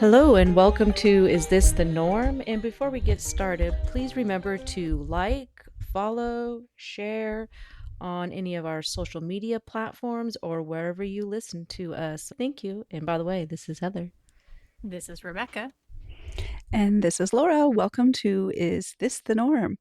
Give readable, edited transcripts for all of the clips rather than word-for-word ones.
Hello and welcome to Is This the Norm? And before we get started, please remember to like, follow, share on any of our social media platforms or wherever you listen to us. Thank you. And by the way, this is Heather. This is Rebecca. And this is Laura. Welcome to Is This the Norm?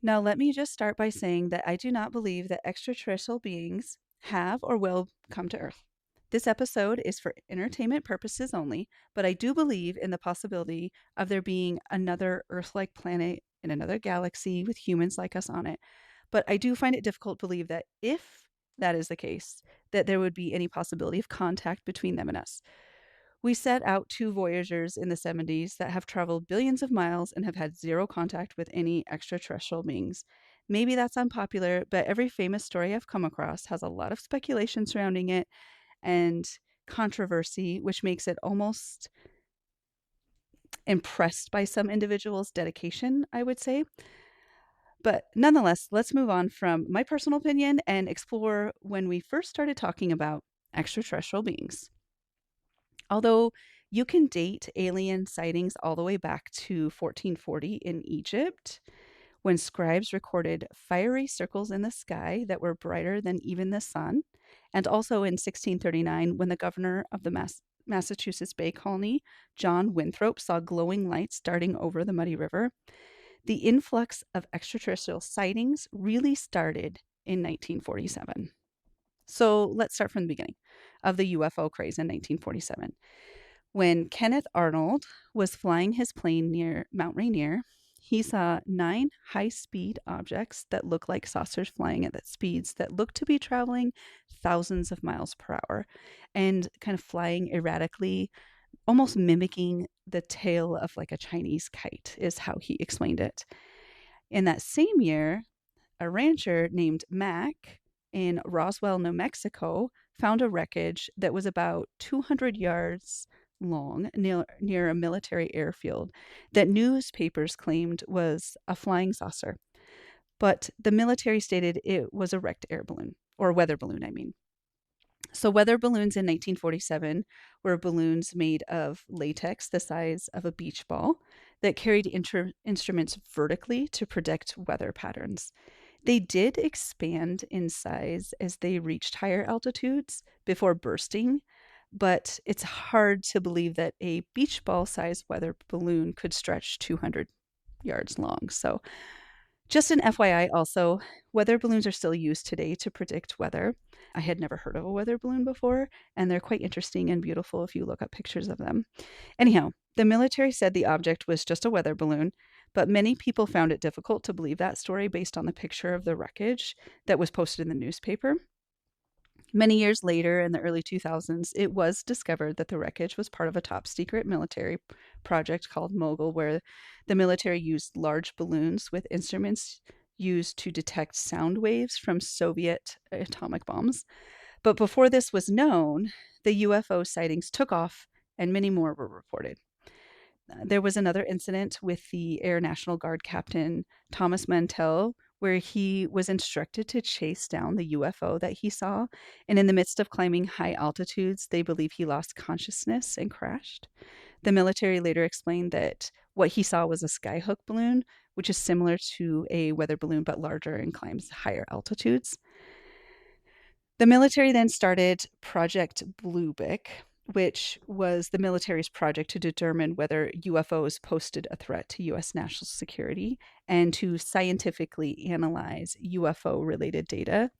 Now, let me just start by saying that I do not believe that extraterrestrial beings have or will come to Earth. This episode is for entertainment purposes only, but I do believe in the possibility of there being another Earth like planet in another galaxy with humans like us on it. But I do find it difficult to believe that if that is the case, that there would be any possibility of contact between them and us. We set out two Voyagers in the 70s that have traveled billions of miles and have had zero contact with any extraterrestrial beings. Maybe that's unpopular, but every famous story I've come across has a lot of speculation surrounding it and controversy, which makes it almost impressed by some individuals' dedication, I would say. But nonetheless, let's move on from my personal opinion and explore when we first started talking about extraterrestrial beings. Although you can date alien sightings all the way back to 1440 in Egypt, when scribes recorded fiery circles in the sky that were brighter than even the sun, and also in 1639 when the governor of the Massachusetts Bay Colony, John Winthrop, saw glowing lights darting over the muddy river. The influx of extraterrestrial sightings really started in 1947. So let's start from the beginning of the UFO craze in 1947. When Kenneth Arnold was flying his plane near Mount Rainier, he saw 9 high-speed objects that looked like saucers flying at speeds that looked to be traveling thousands of miles per hour and kind of flying erratically, almost mimicking the tail of like a Chinese kite, is how he explained it. In that same year, a rancher named Mac in Roswell, New Mexico, found a wreckage that was about 200 yards long near a military airfield that newspapers claimed was a flying saucer. But the military stated it was a wrecked air balloon, or weather balloon, I mean. So, weather balloons in 1947 were balloons made of latex the size of a beach ball that carried instruments vertically to predict weather patterns. They did expand in size as they reached higher altitudes before bursting, but it's hard to believe that a beach ball sized weather balloon could stretch 200 yards long. So, just an FYI, also, weather balloons are still used today to predict weather. I had never heard of a weather balloon before, and they're quite interesting and beautiful if you look up pictures of them. Anyhow, the military said the object was just a weather balloon, but many people found it difficult to believe that story based on the picture of the wreckage that was posted in the newspaper. Many years later, in the early 2000s, it was discovered that the wreckage was part of a top secret military project called Mogul, where the military used large balloons with instruments used to detect sound waves from Soviet atomic bombs. But before this was known, the UFO sightings took off and many more were reported. There was another incident with the Air National Guard captain Thomas Mantell, where he was instructed to chase down the UFO that he saw. And in the midst of climbing high altitudes, they believe he lost consciousness and crashed. The military later explained that what he saw was a skyhook balloon, which is similar to a weather balloon but larger and climbs higher altitudes. The military then started Project Bluebick, which was the military's project to determine whether UFOs posed a threat to U.S. national security and to scientifically analyze UFO-related data.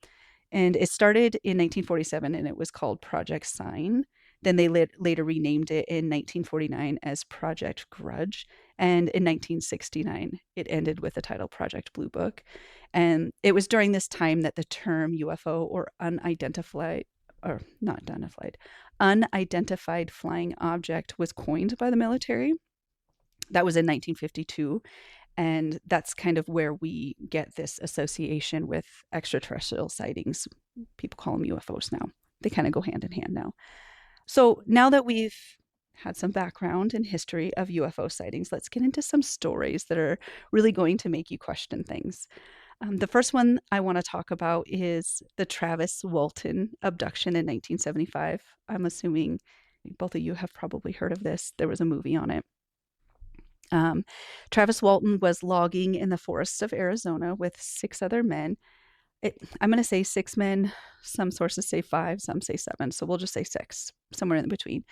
And it started in 1947 and it was called Project Sign. Then they later renamed it in 1949 as Project Grudge. And in 1969, it ended with the title Project Blue Book. And it was during this time that the term UFO or unidentified flying object was coined by the military. That was in 1952. And that's kind of where we get this association with extraterrestrial sightings. People call them UFOs now. They kind of go hand in hand now. So now that we've had some background and history of UFO sightings, let's get into some stories that are really going to make you question things. The first one I want to talk about is the Travis Walton abduction in 1975. I'm assuming both of you have probably heard of this. There was a movie on it. Travis Walton was logging in the forests of Arizona with 6 other men. I'm going to say 6 men. Some sources say 5, some say 7. So we'll just say 6, somewhere in between.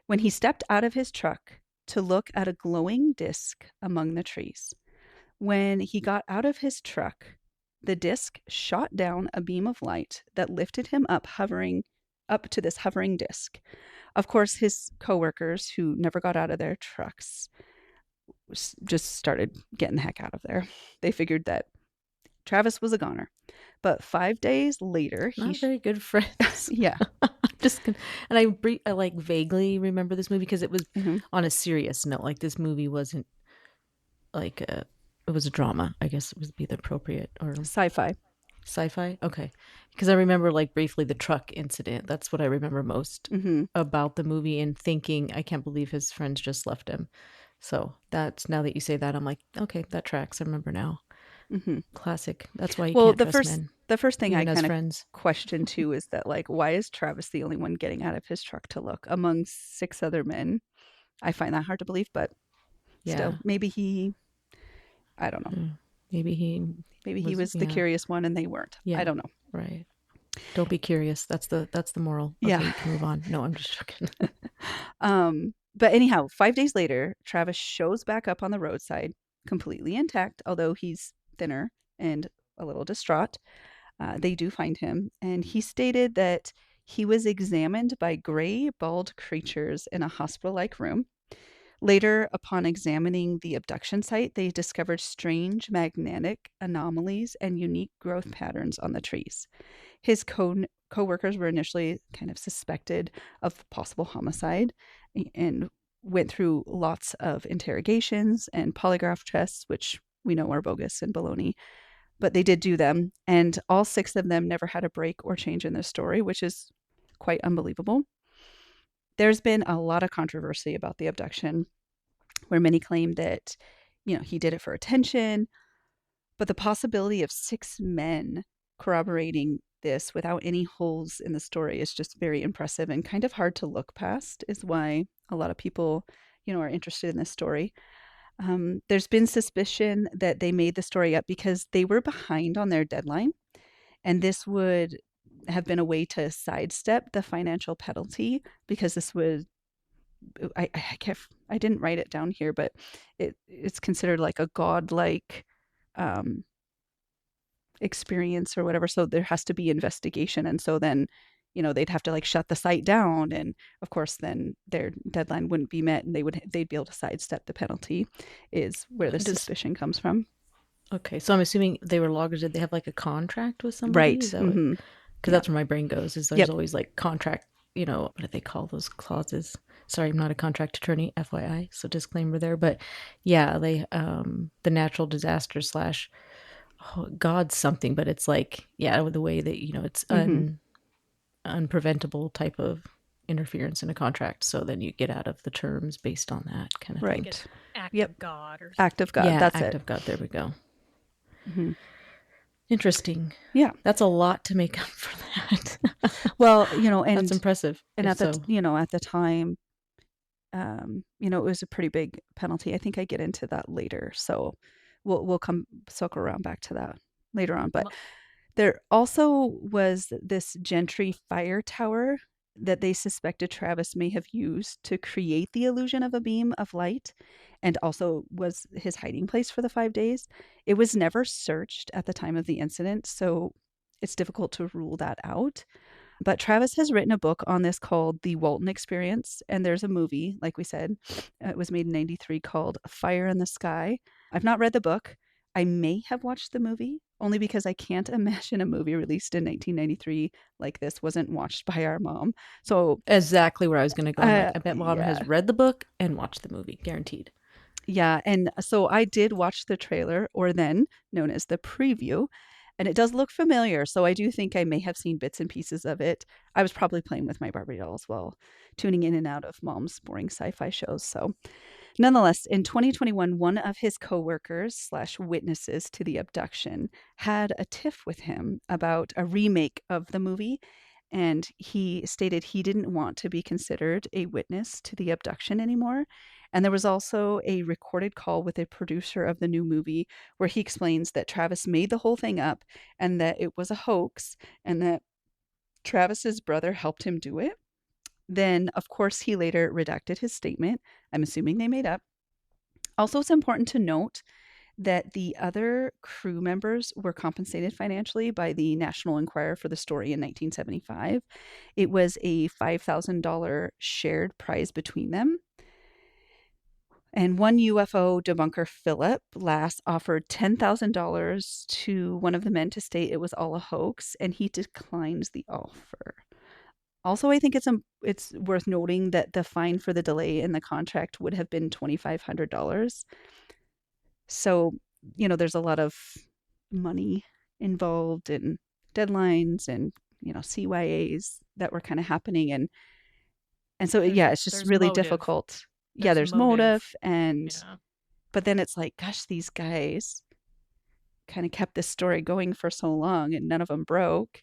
When he stepped out of his truck to look at a glowing disc among the trees. When he got out of his truck, the disc shot down a beam of light that lifted him up to this hovering disc. Of course, his coworkers, who never got out of their trucks, just started getting the heck out of there. They figured that Travis was a goner. But 5 days later, Not very good friends. yeah. And I like vaguely remember this movie because it was Mhm. on a serious note. Like this movie wasn't like it was a drama. I guess it would be the appropriate or Sci-fi. Sci-fi. Okay, because I remember like briefly the truck incident. That's what I remember most about the movie, and thinking I can't believe his friends just left him. So that's, now that you say that, I'm like, okay, that tracks. I remember now. Classic. That's why you can't trust men. The first thing I even as kind of friends. question too is that, like, why is Travis the only one getting out of his truck to look among 6 other men? I find that hard to believe, but still, maybe I don't know. Maybe he was the curious one and they weren't. Yeah. I don't know. Right. Don't be curious. That's the moral. Okay, you can move on. No, I'm just joking. But anyhow, 5 days later, Travis shows back up on the roadside, completely intact, although he's thinner and a little distraught. They do find him, and he stated that he was examined by gray, bald creatures in a hospital-like room. Later, upon examining the abduction site, they discovered strange magnetic anomalies and unique growth patterns on the trees. His co-workers were initially kind of suspected of possible homicide and went through lots of interrogations and polygraph tests, which we know are bogus and baloney. But they did do them, and all 6 of them never had a break or change in their story, which is quite unbelievable. There's been a lot of controversy about the abduction, where many claim that, he did it for attention, but the possibility of 6 men corroborating this without any holes in the story is just very impressive and kind of hard to look past, is why a lot of people, are interested in this story. There's been suspicion that they made the story up because they were behind on their deadline, and this would have been a way to sidestep the financial penalty, because this would, I didn't write it down here, but it's considered like a godlike experience or whatever. So there has to be investigation, and so then they'd have to like shut the site down, and of course then their deadline wouldn't be met, and they'd be able to sidestep the penalty, is where the suspicion comes from. Okay, so I'm assuming they were loggers. Did they have like a contract with somebody? Right. Because that's where my brain goes, is there's always like contract, what do they call those clauses? Sorry, I'm not a contract attorney, FYI, so disclaimer there. But yeah, they the natural disaster slash God something, but it's like, the way that it's unpreventable type of interference in a contract, so then you get out of the terms based on that kind of thing. Act of God or something. Act of God. That's act it. of God. There we go. Interesting. Yeah, that's a lot to make up for that. Well, and that's impressive. And at the time, it was a pretty big penalty. I think I get into that later, so we'll come circle around back to that later on. But there also was this Gentry fire tower that they suspected Travis may have used to create the illusion of a beam of light, and also was his hiding place for the 5 days. It was never searched at the time of the incident, so it's difficult to rule that out. But Travis has written a book on this called The Walton Experience, and there's a movie, like we said, it was made in 93, called Fire in the Sky. I've not read the book. I may have watched the movie, only because I can't imagine a movie released in 1993 like this wasn't watched by our mom. So exactly where I was going to go. I bet mom has read the book and watched the movie, guaranteed. Yeah, and so I did watch the trailer, or then known as the preview, and it does look familiar, so I do think I may have seen bits and pieces of it. I was probably playing with my Barbie dolls while tuning in and out of mom's boring sci-fi shows. So nonetheless, in 2021, one of his coworkers / witnesses to the abduction had a tiff with him about a remake of the movie, and he stated he didn't want to be considered a witness to the abduction anymore. And there was also a recorded call with a producer of the new movie where he explains that Travis made the whole thing up and that it was a hoax and that Travis's brother helped him do it. Then, of course, he later redacted his statement. I'm assuming they made up. Also, it's important to note that the other crew members were compensated financially by the National Enquirer for the story in 1975. It was a $5,000 shared prize between them. And one UFO debunker, Philip Lass, offered $10,000 to one of the men to state it was all a hoax, and he declined the offer. Also, I think it's worth noting that the fine for the delay in the contract would have been $2,500. So, there's a lot of money involved in deadlines and, CYAs that were kind of happening. And so, yeah, it's just There's really motive. difficult. Yeah, there's motive. And, Yeah. but then it's like, gosh, these guys kind of kept this story going for so long and none of them broke.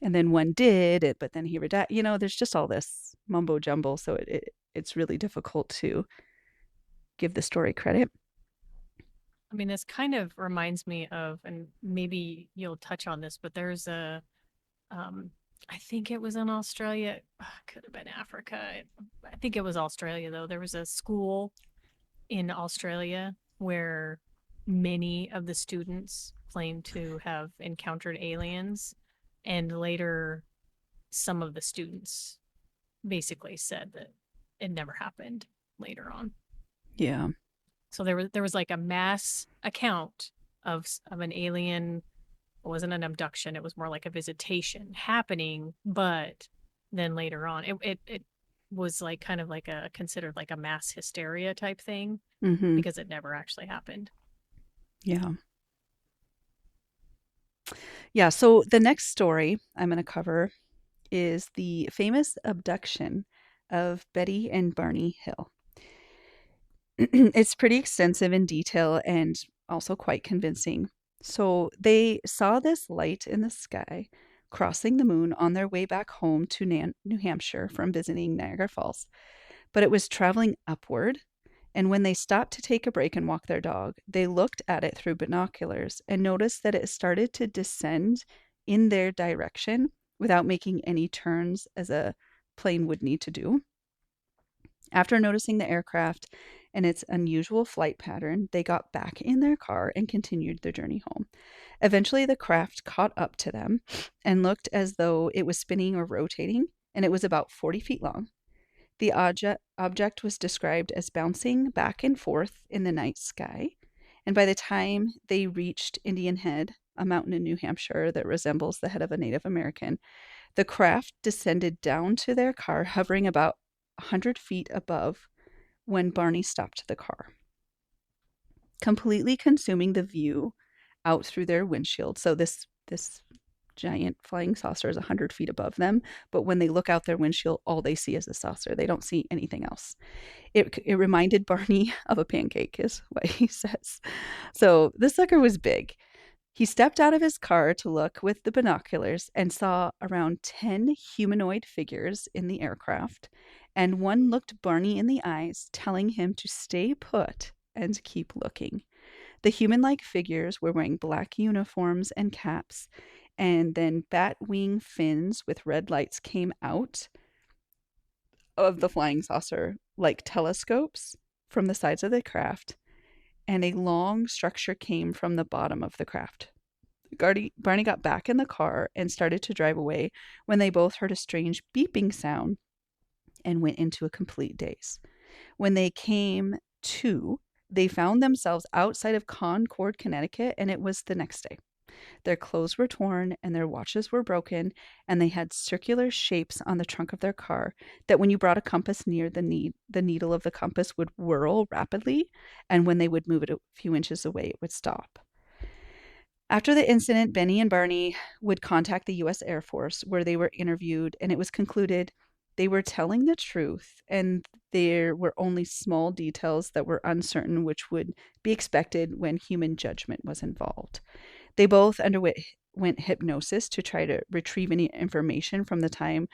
And then one did, but then he redacted. There's just all this mumbo jumbo. So it's really difficult to give the story credit. I mean, this kind of reminds me of, and maybe you'll touch on this, but there's I think it was in Australia. Could have been Africa. I think it was Australia, though. There was a school in Australia where many of the students claimed to have encountered aliens, and later some of the students basically said that it never happened later on. Yeah. So there was like a mass account of an alien. It wasn't an abduction. It was more like a visitation happening, but then later on, it was like kind of like a considered like a mass hysteria type thing because it never actually happened. Yeah. Yeah. So the next story I'm going to cover is the famous abduction of Betty and Barney Hill. It's pretty extensive in detail and also quite convincing. So they saw this light in the sky crossing the moon on their way back home to New Hampshire from visiting Niagara Falls, but it was traveling upward. And when they stopped to take a break and walk their dog, they looked at it through binoculars and noticed that it started to descend in their direction without making any turns as a plane would need to do. After noticing the aircraft and its unusual flight pattern, they got back in their car and continued their journey home. Eventually, the craft caught up to them and looked as though it was spinning or rotating, and it was about 40 feet long. The object was described as bouncing back and forth in the night sky, and by the time they reached Indian Head, a mountain in New Hampshire that resembles the head of a Native American, the craft descended down to their car, hovering about 100 feet above when Barney stopped the car, completely consuming the view out through their windshield. So this giant flying saucer is 100 feet above them, but when they look out their windshield, all they see is the saucer. They don't see anything else. It reminded Barney of a pancake, is what he says. So this sucker was big. He stepped out of his car to look with the binoculars and saw around 10 humanoid figures in the aircraft, and one looked Barney in the eyes, telling him to stay put and keep looking. The human-like figures were wearing black uniforms and caps, and then bat wing fins with red lights came out of the flying saucer like telescopes from the sides of the craft, and a long structure came from the bottom of the craft. Barney got back in the car and started to drive away when they both heard a strange beeping sound and went into a complete daze. When they came to, they found themselves outside of Concord, Connecticut, and it was the next day. Their clothes were torn and their watches were broken, and they had circular shapes on the trunk of their car that when you brought a compass near the needle of the compass would whirl rapidly, and when they would move it a few inches away, it would stop. After the incident, Benny and Barney would contact the U.S. Air Force, where they were interviewed, and it was concluded they were telling the truth, and there were only small details that were uncertain, which would be expected when human judgment was involved. They both underwent went hypnosis to try to retrieve any information from the time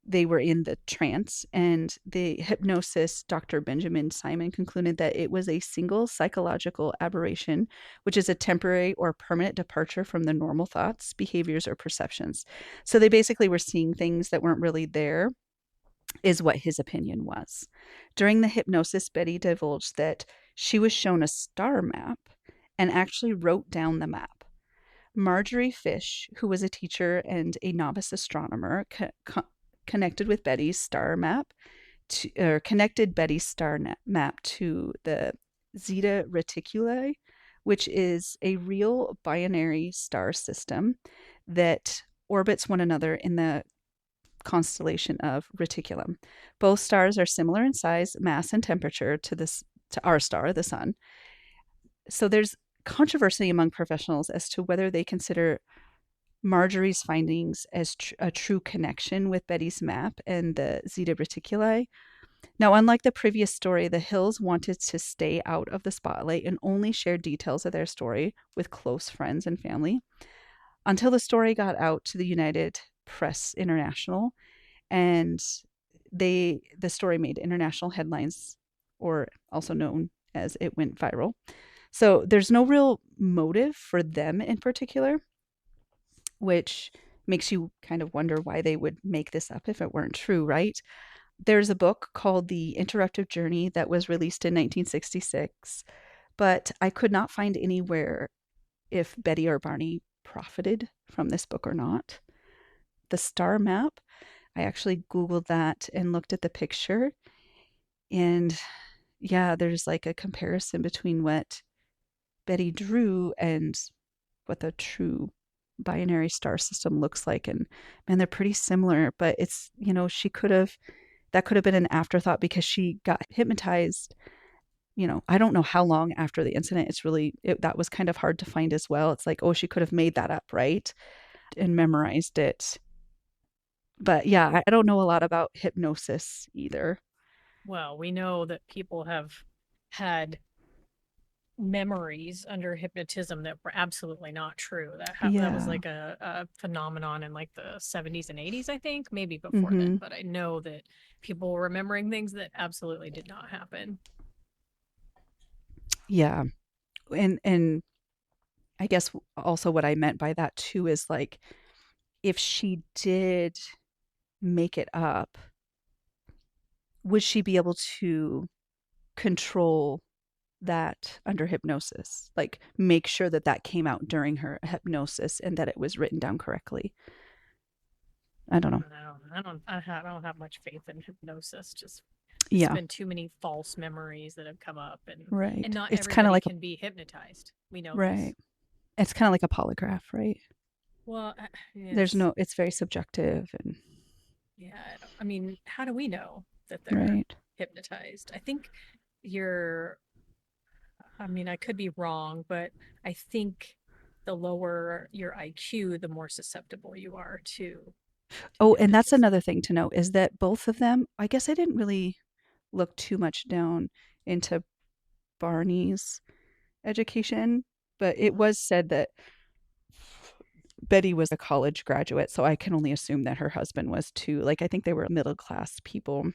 they were in the trance. And the hypnosis, Dr. Benjamin Simon concluded that it was a single psychological aberration, which is a temporary or permanent departure from the normal thoughts, behaviors, or perceptions. So they basically were seeing things that weren't really there, is what his opinion was. During the hypnosis, Betty divulged that she was shown a star map and actually wrote down the map. Marjorie Fish, who was a teacher and a novice astronomer, connected with Betty's star map connected Betty's star map to the Zeta Reticuli, which is a real binary star system that orbits one another in the constellation of Reticulum. Both stars are similar in size, mass, and temperature to our star, the sun. So there's controversy among professionals as to whether they consider Marjorie's findings as a true connection with Betty's map and the Zeta Reticuli. Now, unlike the previous story, the Hills wanted to stay out of the spotlight and only share details of their story with close friends and family until the story got out to the United Press International, and the story made international headlines, or also known as it went viral. So there's no real motive for them in particular, which makes you kind of wonder why they would make this up if it weren't true, right? There's a book called The Interruptive Journey that was released in 1966, but I could not find anywhere if Betty or Barney profited from this book or not. The star map, I actually Googled that and looked at the picture, and yeah, there's like a comparison between what Betty drew and what the true binary star system looks like, and man, they're pretty similar. But it's, that could have been an afterthought because she got hypnotized, I don't know how long after the incident. That was kind of hard to find as well. It's like, oh, she could have made that up, right, and memorized it. But yeah, I don't know a lot about hypnosis either. Well, we know that people have had memories under hypnotism that were absolutely not true. That was like a phenomenon in like the 70s and 80s, I think, maybe before then. But I know that people were remembering things that absolutely did not happen. Yeah. And I guess also what I meant by that too is like, if she did make it up, would she be able to control that under hypnosis? Like, make sure that came out during her hypnosis and that it was written down correctly? I don't know. I don't have much faith in hypnosis. Just Yeah. There's been too many false memories that have come up, and Right. and not It's everybody kind of like can be hypnotized. We know right. this. It's kind of like a polygraph, right? Well, it's very subjective and yeah. I mean, how do we know that they're right. hypnotized? I think I could be wrong, but I think the lower your IQ, the more susceptible you are to Oh, and that's hypnotism. another thing to note is that both of them, I guess I didn't really look too much down into Barney's education, but it was said that Betty was a college graduate, so I can only assume that her husband was too. Like, I think they were middle class people,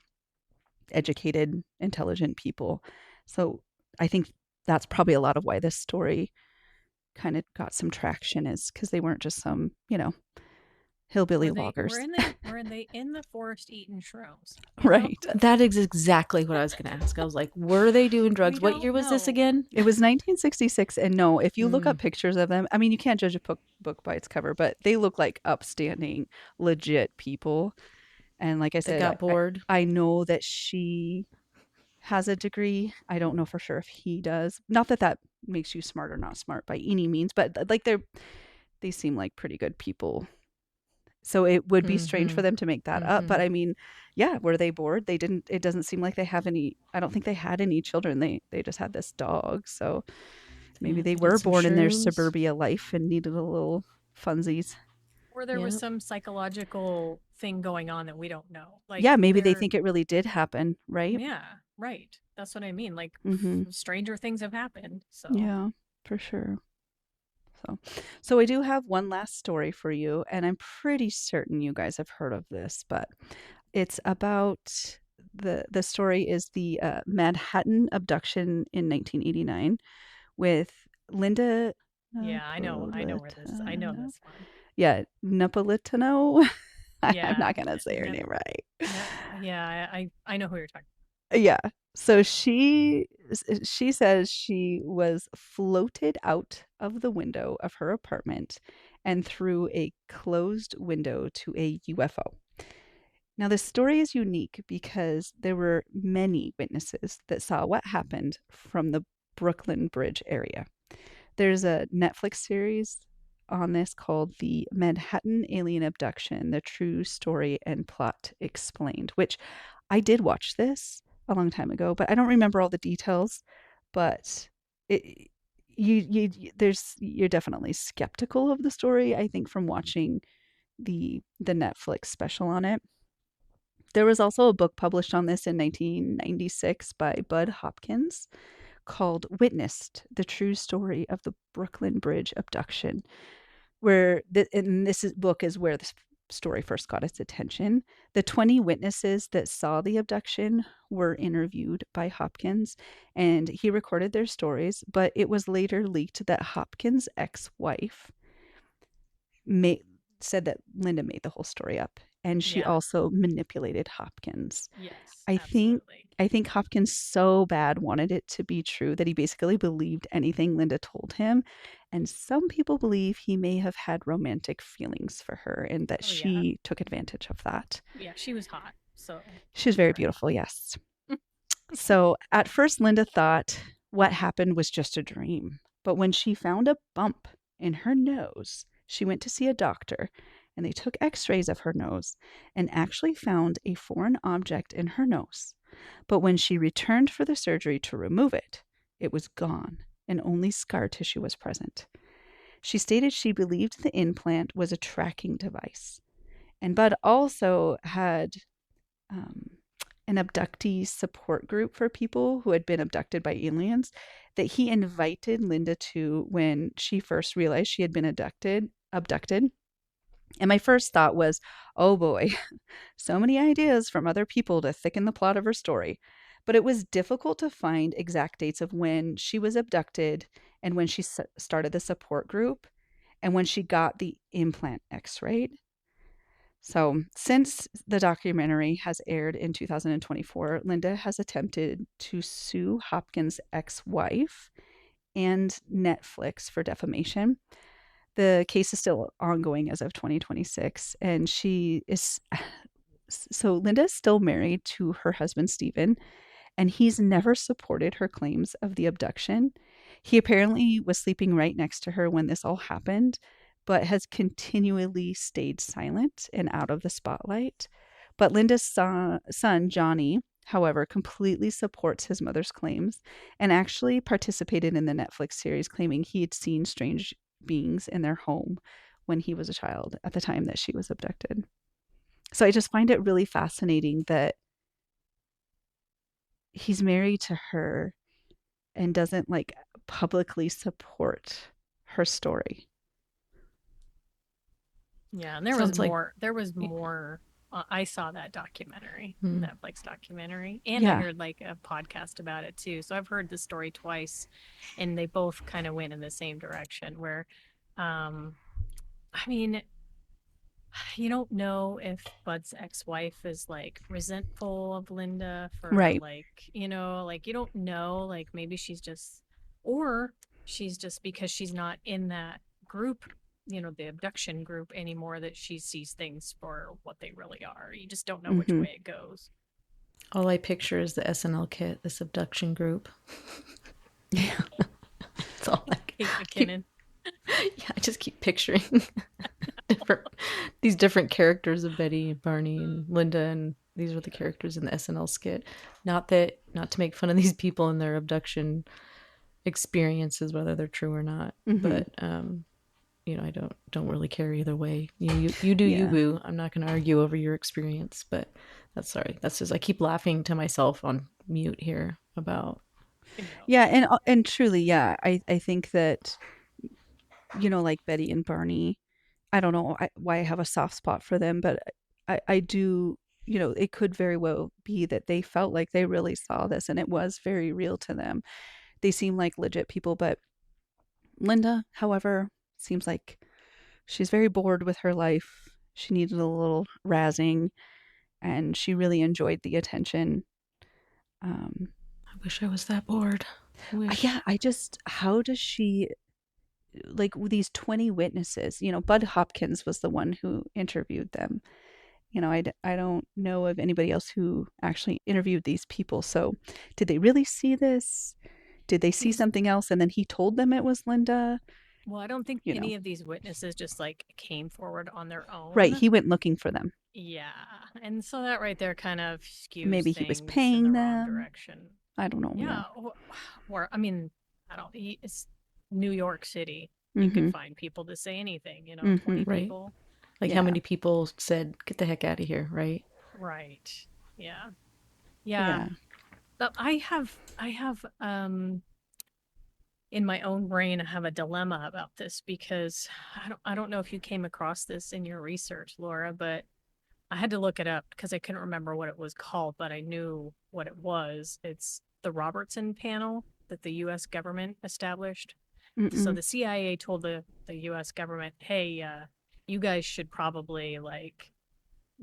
educated, intelligent people. So I think that's probably a lot of why this story kind of got some traction, is because they weren't just some, hillbilly loggers. Were they in the forest eating shrooms? Right. That is exactly what I was going to ask. I was like, were they doing drugs? What year was this again? It was 1966. And no, if you look up pictures of them, I mean, you can't judge a book by its cover, but they look like upstanding, legit people. And like I said, got bored. I know that she has a degree. I don't know for sure if he does. Not that makes you smart or not smart by any means, but like they seem like pretty good people. So it would be strange for them to make that up. But I mean, yeah, were they bored? It doesn't seem like they have any, I don't think they had any children. They just had this dog. So maybe they were born in their suburbia life and needed a little funsies. Or there was some psychological thing going on that we don't know. Like, yeah, maybe they think it really did happen, right? Yeah, right. That's what I mean. Like, stranger things have happened. So yeah, for sure. So I do have one last story for you, and I'm pretty certain you guys have heard of this, but it's about the story is the Manhattan abduction in 1989 with Linda Yeah, I know where this. I know Napolitano. this one. Yeah, Napolitano. I'm Yeah, not gonna say her no, name right. no, yeah, I know who you're talking. Yeah. So she says she was floated out of the window of her apartment and through a closed window to a UFO. Now, this story is unique because there were many witnesses that saw what happened from the Brooklyn Bridge area. There's a Netflix series on this called The Manhattan Alien Abduction: The True Story and Plot Explained, which I did watch this a long time ago, but I don't remember all the details. But it, you're definitely skeptical of the story, I think, from watching the Netflix special on it. There was also a book published on this in 1996 by Bud Hopkins called Witnessed: The True Story of the Brooklyn Bridge Abduction, where book is where this story first got its attention. The 20 witnesses that saw the abduction were interviewed by Hopkins, and he recorded their stories, but it was later leaked that Hopkins' ex-wife made said that Linda made the whole story up, and she Yeah. also manipulated Hopkins. Yes, I think absolutely. I think Hopkins so bad wanted it to be true that he basically believed anything Linda told him, and some people believe he may have had romantic feelings for her and that Oh yeah, she took advantage of that. yeah. She was hot, so She was very right. beautiful, yes. So at first, Linda thought what happened was just a dream. But when she found a bump in her nose, she went to see a doctor and they took x rays of her nose and actually found a foreign object in her nose. But when she returned for the surgery to remove it, it was gone and only scar tissue was present. She stated she believed the implant was a tracking device. And Bud also had um, an abductee support group for people who had been abducted by aliens that he invited Linda to when she first realized she had been abducted. And my first thought was, oh boy, so many ideas from other people to thicken the plot of her story. But it was difficult to find exact dates of when she was abducted and when she started the support group and when she got the implant x-rayed. So, since the documentary has aired in 2024, Linda has attempted to sue Hopkins' ex wife and Netflix for defamation. The case is still ongoing as of 2026, and she is so Linda is still married to her husband, Stephen, and he's never supported her claims of the abduction. He apparently was sleeping right next to her when this all happened, but has continually stayed silent and out of the spotlight. But Linda's son, Johnny, however, completely supports his mother's claims and actually participated in the Netflix series, claiming he had seen strange beings in their home when he was a child at the time that she was abducted. So I just find it really fascinating that he's married to her and doesn't like publicly support her story. Yeah, and there was Sounds like more. There was more. I saw that documentary, Hmm. Netflix documentary, and I Yeah. heard like a podcast about it too. So I've heard the story twice, and they both kind of went in the same direction. Where, I mean, you don't know if Bud's ex-wife is like resentful of Linda for Right. like, like you don't know, like maybe she's just, or she's just because she's not in that group, the abduction group anymore, that she sees things for what they really are. You just don't know which Mm-hmm. way it goes. all I picture is the SNL kit, this abduction group. Yeah. That's all I Kate keep, McKinnon. yeah, I just keep picturing different these different characters of Betty and Barney and Linda, and these are the characters in the SNL skit. Not to make fun of these people and their abduction experiences, whether they're true or not. Mm-hmm. But I don't really care either way. You do you, Yeah. boo. I'm not going to argue over your experience, but that's sorry. That's just I keep laughing to myself on mute here about. Yeah, and truly, yeah, I think that like Betty and Barney. I don't know why I have a soft spot for them, but I do, it could very well be that they felt like they really saw this and it was very real to them. They seem like legit people, but Linda, however, seems like she's very bored with her life. She needed a little razzing and she really enjoyed the attention. Um, I wish I was that bored. I wish. yeah, how does she, like these 20 witnesses, Bud Hopkins was the one who interviewed them. I don't know of anybody else who actually interviewed these people. So did they really see this? Did they see something else? And then he told them it was Linda. Well, I don't think any of these witnesses just like came forward on their own. Right. He went looking for them. Yeah. And so that right there kind of skews Maybe he was paying in the them. wrong direction. I don't know. Yeah. Or, I mean, it's New York City. You could find people to say anything, 20 Right. people. Like how many people said, get the heck out of here, right? Right. Yeah. Yeah. But I have in my own brain, I have a dilemma about this because I don't know if you came across this in your research, Laura, but I had to look it up because I couldn't remember what it was called, but I knew what it was. It's the Robertson panel that the U.S. government established. So the CIA told the U.S. government, hey, you guys should probably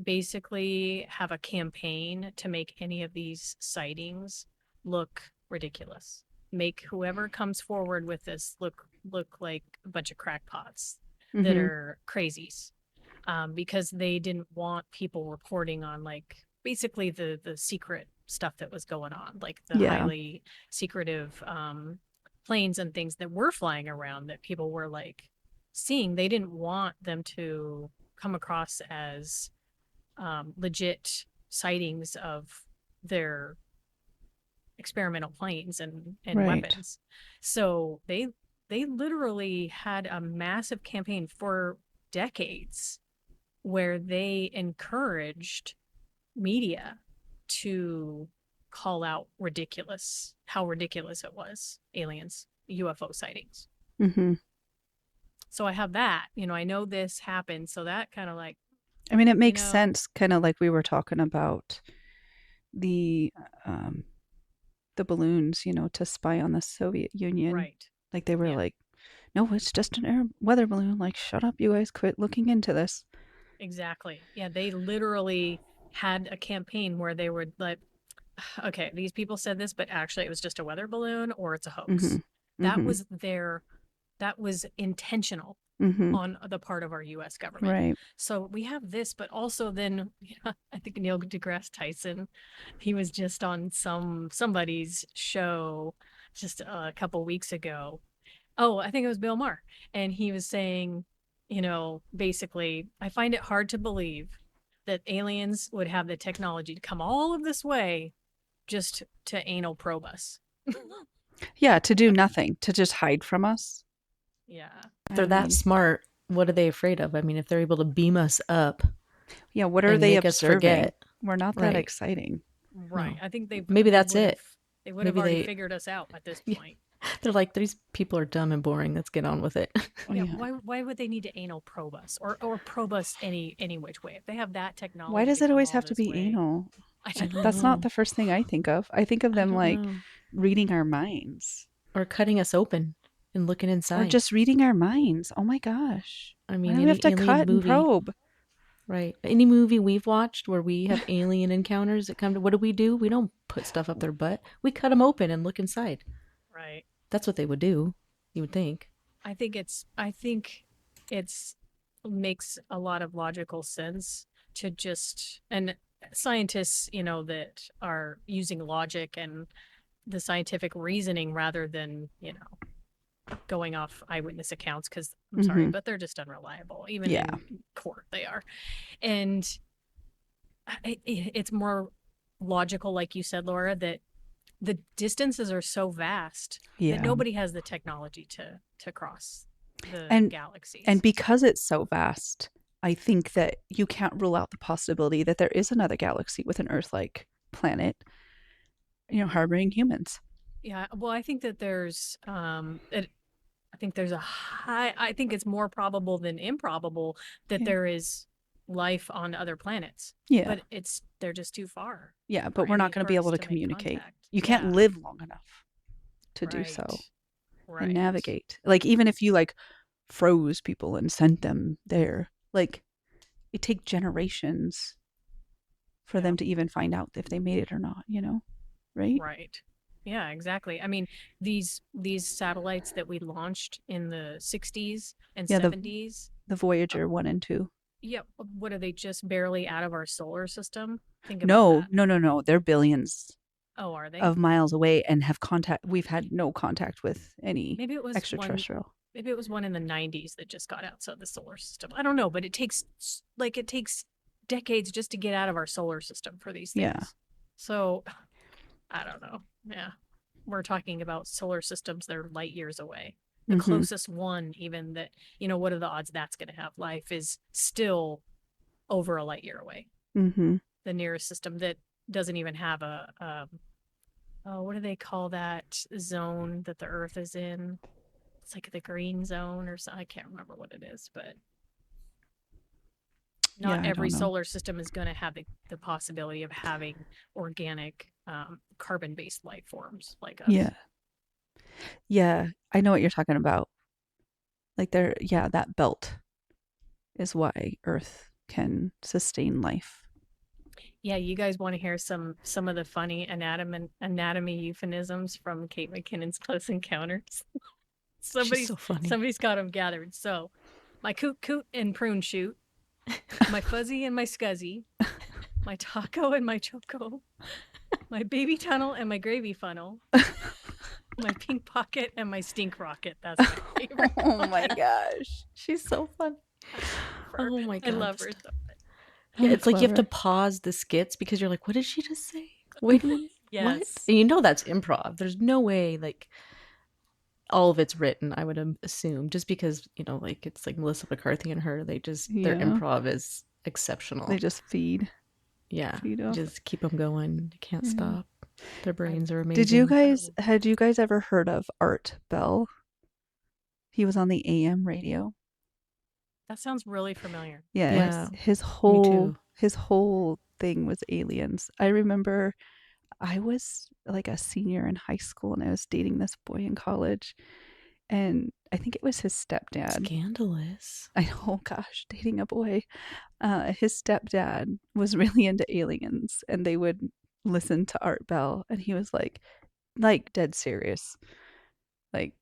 basically have a campaign to make any of these sightings look ridiculous. Make whoever comes forward with this look like a bunch of crackpots that are crazies, because they didn't want people reporting on basically the secret stuff that was going on, like the highly secretive planes and things that were flying around that people were seeing. They didn't want them to come across as legit sightings of their experimental planes and weapons. So they literally had a massive campaign for decades where they encouraged media to call out how ridiculous it was, aliens, UFO sightings. So I have that, I know this happened. So that kind of I mean, it makes sense, kind of like we were talking about the balloons, to spy on the Soviet Union. Right. Like they were no, it's just an weather balloon. Shut up, you guys, quit looking into this. Exactly. Yeah, they literally had a campaign where they were okay, these people said this, but actually it was just a weather balloon or it's a hoax. That was intentional on the part of our U.S. government. Right. So we have this, but also then I think Neil deGrasse Tyson, he was just on somebody's show just a couple weeks ago. Oh, I think it was Bill Maher, and he was saying, basically, I find it hard to believe that aliens would have the technology to come all of this way just to anal probe us. Yeah, to do nothing, to just hide from us. Yeah. If they're that smart, what are they afraid of? I mean, if they're able to beam us up. Yeah, what are they observing? We're not that exciting. Right. No. I think maybe that's it. They would have already figured us out at this point. They're like, these people are dumb and boring. Let's get on with it. Yeah. Why would they need to anal probe us or probe us any which way? If they have that technology. Why does it always have to be anal? That's not the first thing I think of. I think of them reading our minds. Or cutting us open and looking inside. Or just reading our minds. Oh my gosh. I mean, we have to cut and probe. Right. Any movie we've watched where we have alien encounters that come to, what do? We don't put stuff up their butt. We cut them open and look inside. Right. That's what they would do, you would think. I think it's makes a lot of logical sense to just, and scientists, that are using logic and the scientific reasoning rather than, going off eyewitness accounts, because I'm sorry, but they're just unreliable. Even in court, they are. And it's more logical, like you said, Laura, that the distances are so vast that nobody has the technology to cross the galaxies. And because it's so vast, I think that you can't rule out the possibility that there is another galaxy with an Earth-like planet, harboring humans. Yeah, well, I think that there's I think there's a high, I think it's more probable than improbable that Yeah. there is life on other planets. Yeah. But they're just too far. Yeah, for but we're not any going to be able Earths to make communicate. contact. You can't Yeah, live long enough to do so right. and navigate. Like even if you like froze people and sent them there, like it takes generations for them to even find out if they made it or not, right? Right. Yeah, exactly. I mean, these satellites that we launched in the 60s and Yeah, 70s, the Voyager 1 and 2. yeah, what are they, just barely out of our solar system? Think about No, that. no. They're billions Oh, are they? of miles away and have contact. We've had no contact with any Maybe it was extraterrestrial. maybe it was one in the 90s that just got outside the solar system. I don't know, but it takes decades just to get out of our solar system for these things. Yeah. So, I don't know. Yeah. We're talking about solar systems that are light years away. The closest one, even that, what are the odds that's going to have life, is still over a light year away. Mm-hmm. The nearest system that doesn't even have what do they call that zone that the Earth is in? It's like the green zone or something. I can't remember what it is, but not every solar system is going to have the possibility of having organic carbon-based life forms like us. Yeah, I know what you're talking about. Like that belt is why Earth can sustain life. Yeah, you guys want to hear some of the funny anatomy euphemisms from Kate McKinnon's Close Encounters? She's so funny. Somebody's got them gathered. So, my coot and prune shoot, my fuzzy and my scuzzy, my taco and my choco, my baby tunnel and my gravy funnel, my pink pocket and my stink rocket. That's my favorite. Oh my gosh, she's so fun. Oh my god, I love her so much. Yeah, it's like you have to pause the skits because you're like, what did she just say? Wait a minute. What? Yes. And that's improv. There's no way like all of it's written, I would assume, just because, like it's like Melissa McCarthy and her, their improv is exceptional. They just feed. Yeah. Feed off. Just keep them going. They can't stop. Their brains are amazing. Had you guys ever heard of Art Bell? He was on the AM radio. That sounds really familiar. Yeah. His whole thing was aliens. I remember I was like a senior in high school and I was dating this boy in college, and I think it was his stepdad. Scandalous. I know, gosh, dating a boy. His stepdad was really into aliens, and they would listen to Art Bell, and he was like dead serious. Like,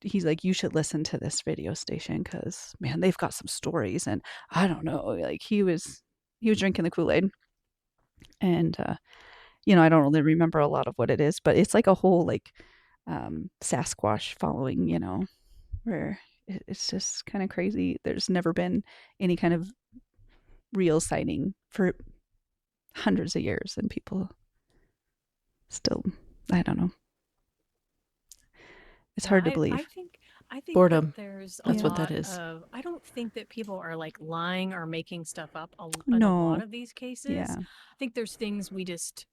he's like, you should listen to this radio station because, man, they've got some stories. And I don't know, like he was drinking the Kool-Aid. And, I don't really remember a lot of what it is, but it's like a whole like Sasquatch following, where it's just kind of crazy. There's never been any kind of real sighting for hundreds of years, and people still, I don't know. It's hard to believe. I think boredom. There's that's what that is. I don't think that people are like lying or making stuff up in a lot of these cases. Yeah. I think there's things we just,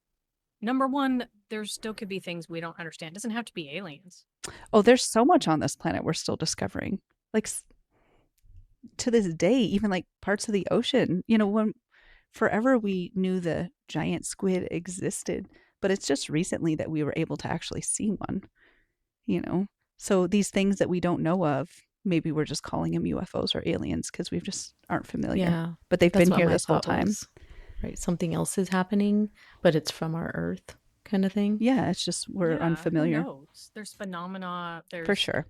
number one, there still could be things we don't understand. It doesn't have to be aliens. Oh, there's so much on this planet we're still discovering. Like to this day, even like parts of the ocean, when forever we knew the giant squid existed, but it's just recently that we were able to actually see one, So these things that we don't know of, maybe we're just calling them UFOs or aliens because we just aren't familiar. Yeah. But they've been here this whole time. Right. Something else is happening, but it's from our Earth kind of thing. Yeah. It's just we're unfamiliar. Who knows? There's phenomena. For sure.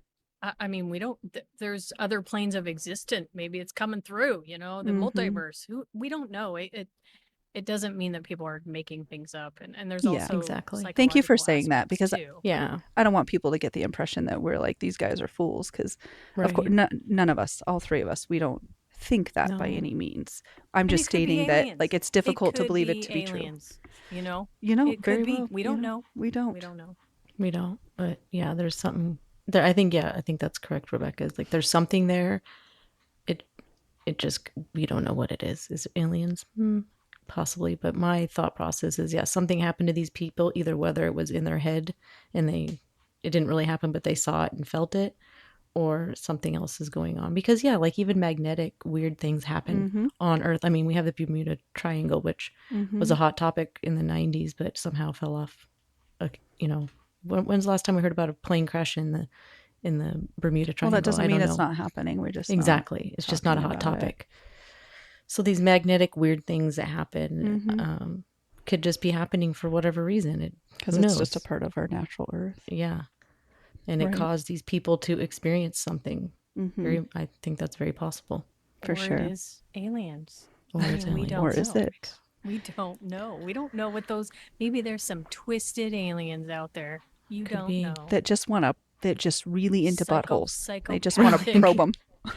I mean, we don't, there's other planes of existence. Maybe it's coming through, the multiverse. We don't know. It doesn't mean that people are making things up. And there's also exactly. Thank you for saying that, because too. I don't want people to get the impression that we're like, these guys are fools, because of course none of us, all three of us, we don't think that by any means. I'm just stating that like it's difficult to believe it to be aliens, true. It could be. We don't know. We don't. We don't know. But yeah, there's something there. I think that's correct, Rebecca. It's like there's something there. It just, we don't know what it is. Is it aliens? Possibly, but my thought process is something happened to these people, either whether it was in their head and it didn't really happen but they saw it and felt it, or something else is going on. Because yeah, like even magnetic weird things happen Mhm. on Earth. I mean, we have the Bermuda Triangle, which was a Mhm. hot topic in the 90s, but somehow fell off. You know, when's the last time we heard about a plane crash in the Bermuda Well, that Triangle? doesn't I mean don't it's know. not happening. We're just not Exactly. It's just not a talking hot about it. topic. So these magnetic weird things that happen Mhm. could just be happening for whatever reason. Because Who it's knows? just a part of our natural Earth. Yeah. And it Right. caused these people to experience something. Mhm. I think that's very possible. For Or sure. it is aliens. Or I it's mean, we aliens. don't Or is know. it? We don't know. We don't know what those. Maybe there's some twisted aliens out there. You Could don't be. know. That just want to, that just really into buttholes. They just want to psychopathic- probe them.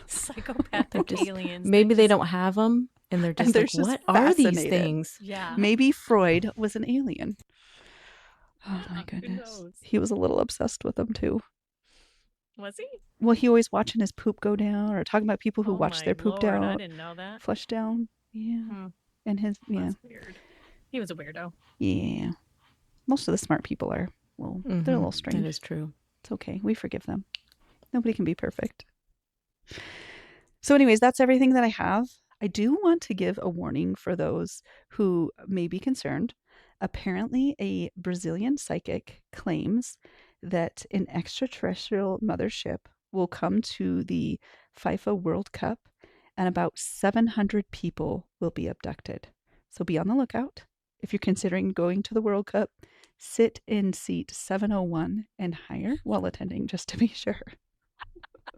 Psychopathic just- aliens. Maybe that they just- don't have them, and they're just they're like, just what are these fascinated. things? Yeah. Maybe Freud was an alien. Oh my Who goodness. knows? He was a little obsessed with them too. Was he? Well, he always watching his poop go down or talking about people who Oh watch my their poop Lord, I down, didn't know that. flush down. Yeah. Hmm. And his, yeah. That's weird. He was a weirdo. Yeah. Most of the smart people are, well, they're a Mhm. little strange. That is true. It's okay. We forgive them. Nobody can be perfect. So, anyways, that's everything that I have. I do want to give a warning for those who may be concerned. Apparently, a Brazilian psychic claims that an extraterrestrial mothership will come to the FIFA World Cup and about 700 people will be abducted. So be on the lookout. If you're considering going to the World Cup, sit in seat 701 and higher while attending just to be sure.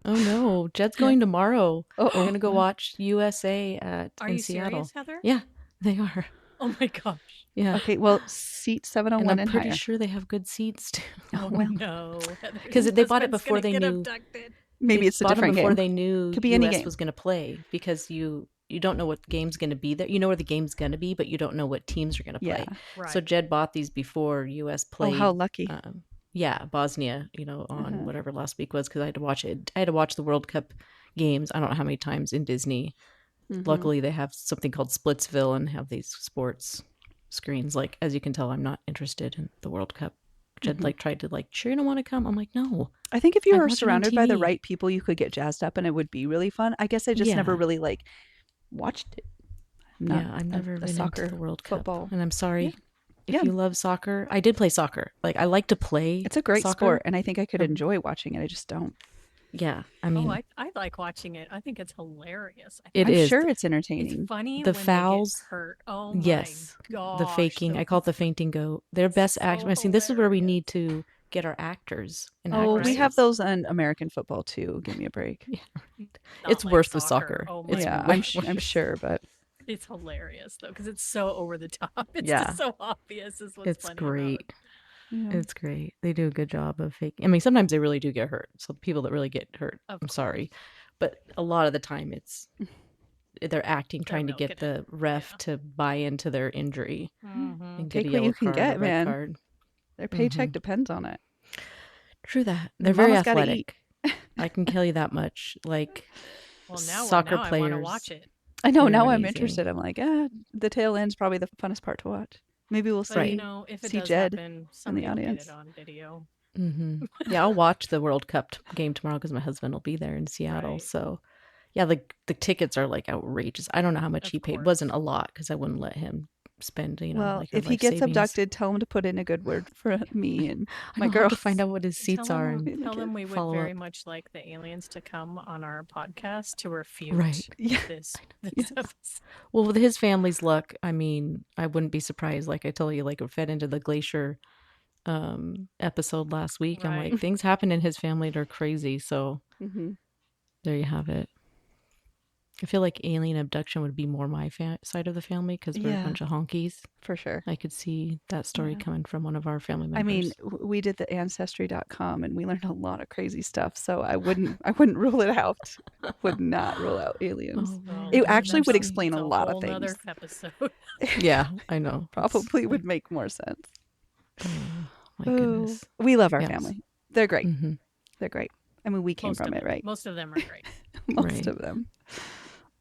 Oh no, Jed's going tomorrow. Uh-oh. We're gonna go watch USA Are in you Seattle. serious, Heather? Yeah, they are. Oh my gosh. Yeah. Okay, well, seat 701 and and, I'm pretty higher. sure they have good seats too. Oh, well, no. 'Cause they bought it before they knew- Abducted. maybe They it's a bought 'em different before game. they knew Could be any US game. was going to play, because you don't know what game's going to be there. You know where the game's going to be, but you don't know what teams are going to play. Yeah. Right. So Jed bought these before US Oh, played. how lucky. Yeah, Bosnia, on Uh-huh. whatever last week was, because I had to watch it. I had to watch the World Cup games. I don't know how many times in Disney. Mhm. Luckily, they have something called Splitsville and have these sports screens. Like, as you can tell, I'm not interested in the World Cup. Jed Mhm. tried to sure, you don't want to come. I'm like, no. I think if you I'd were watch it on surrounded by the TV. right people, you could get jazzed up and it would be really fun. I guess I just never Yeah. really watched it. I'm not Yeah, I've never a been soccer into the World Cup, football. and I'm sorry. Yeah. If Yeah. you love soccer, I did play soccer. I like to play. It's a great soccer. sport, and I think I could Um, enjoy watching it. I just don't. Yeah, I mean, I like watching it. I think it's hilarious. I It think I'm is. sure it's it's entertaining. funny The when fouls- they get hurt. Oh my yes, gosh. the faking. I call it the fainting go. Their best act. I mean, this is where we need to get our actors and Oh, we actresses. have those on American football too. Give me a break. It's worse with soccer. Oh my It's Yeah, way I'm worse. sure, but It's hilarious though, because it's so over the top. It's Yeah. just so obvious. Is what's It's funny great. About yeah. It's great. They do a good job of faking. I mean, sometimes they really do get hurt. So the people that really get hurt, Of I'm sorry, but a lot of the time they're acting, They're trying to get milking the it. ref Yeah. to buy into their injury it. Mhm. and Take get a what yellow you can card or get, a red man. card. Their paycheck Mhm. depends on it. True that. They're very Mama's gotta eat. athletic. I can tell you that much. Well, now soccer I want to players. watch it. I know. They're Now I'm amazing. interested. I'm like, the tail end's probably the funnest part to watch. Maybe we'll But see. Right. you know, if it see does Jed happen, somebody will get audience. it on video. Hmm Yeah, I'll watch the World Cup game tomorrow because my husband will be there in Seattle. Right. So, yeah, the tickets are outrageous. I don't know how much Of he paid. course. Wasn't a lot because I wouldn't let him spend. Well, our if he life gets savings. abducted, tell him to put in a good word for me and I my know, I'll have to girls. find out what his seats Tell are. them, And, tell them we would follow very up. much like the aliens to come on our podcast to refute Right. Yeah. this Yes. episode. well, with his family's luck, I mean, I wouldn't be surprised. Like I told you, it fed into the glacier episode last week. I'm Right. like, things happen in his family that are crazy. So Mhm. there you have it. I feel like alien abduction would be more my side of the family because we're Yeah. a bunch of honkies. For sure. I could see that story Yeah. coming from one of our family I members. mean, we did the ancestry.com and we learned a lot of crazy stuff. So I wouldn't rule it out. Would not rule out aliens. Oh, Well, It man, actually that's would so- explain It's a lot of whole nother things. episode. Yeah, I know. Probably would make more sense. Oh, my Oh, goodness. we love our Yes. family. They're great. Hmm They're great. I mean, we came Most from of it, them. right? Most of them are great. Most Right. of them.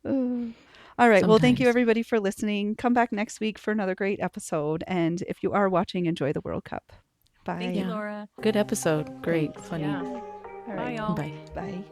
All right. Well, thank you Sometimes. everybody for listening. Come back next week for another great episode. And if you are watching, enjoy the World Cup. Bye. Thank you, Yeah. Laura. Good episode. Great. Funny. Yeah. All Bye, right. y'all. Bye. Bye.